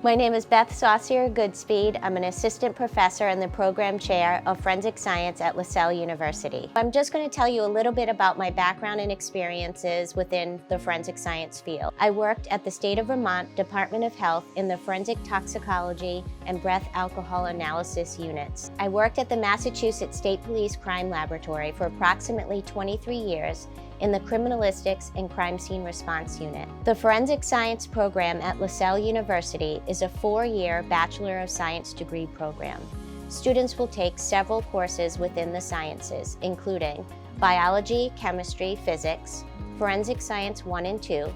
My name is Beth Saucier Goodspeed. I'm an assistant professor and the program chair of forensic science at Lasell University. I'm just going to tell you a little bit about my background and experiences within the forensic science field. I worked at the State of Vermont Department of Health in the forensic toxicology and breath alcohol analysis units. I worked at the Massachusetts State Police Crime Laboratory for approximately 23 years in the Criminalistics and Crime Scene Response Unit. The Forensic Science program at Lasell University is a 4-year Bachelor of Science degree program. Students will take several courses within the sciences, including biology, chemistry, physics, forensic science 1 and 2,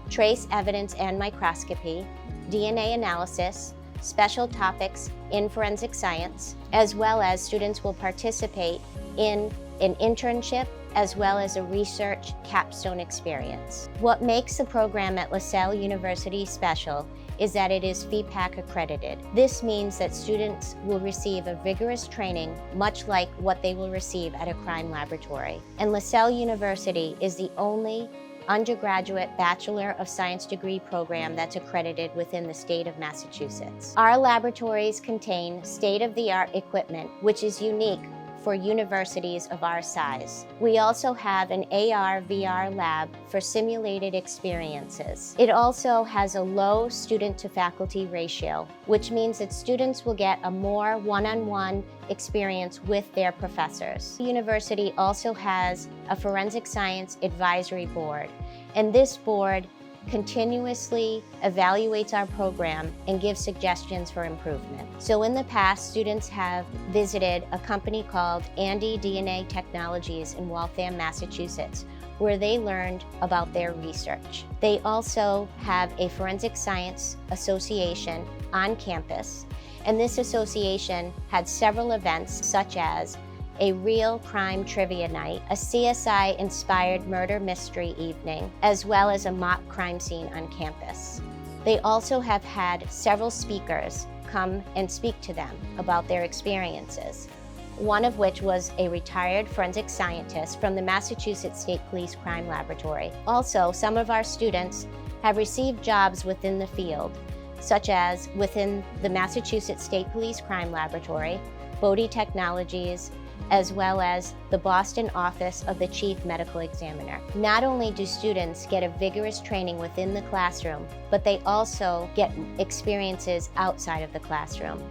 trace evidence and microscopy, DNA analysis, special topics in forensic science, as well as students will participate in an internship as well as a research capstone experience. What makes the program at Lasell University special is that it is FEPAC accredited. This means that students will receive a vigorous training much like what they will receive at a crime laboratory. And Lasell University is the only undergraduate Bachelor of Science degree program that's accredited within the state of Massachusetts. Our laboratories contain state-of-the-art equipment, which is unique for universities of our size. We also have an AR/VR lab for simulated experiences. It also has a low student-to-faculty ratio, which means that students will get a more one-on-one experience with their professors. The university also has a forensic science advisory board, and this board continuously evaluates our program and gives suggestions for improvement. So in the past, students have visited a company called Andy DNA Technologies in Waltham, Massachusetts, where they learned about their research. They also have a forensic science association on campus, and this association had several events such as a real crime trivia night, a CSI-inspired murder mystery evening, as well as a mock crime scene on campus. They also have had several speakers come and speak to them about their experiences, one of which was a retired forensic scientist from the Massachusetts State Police Crime Laboratory. Also, some of our students have received jobs within the field, such as within the Massachusetts State Police Crime Laboratory, Bode Technologies, as well as the Boston office of the Chief Medical Examiner. Not only do students get a vigorous training within the classroom, but they also get experiences outside of the classroom.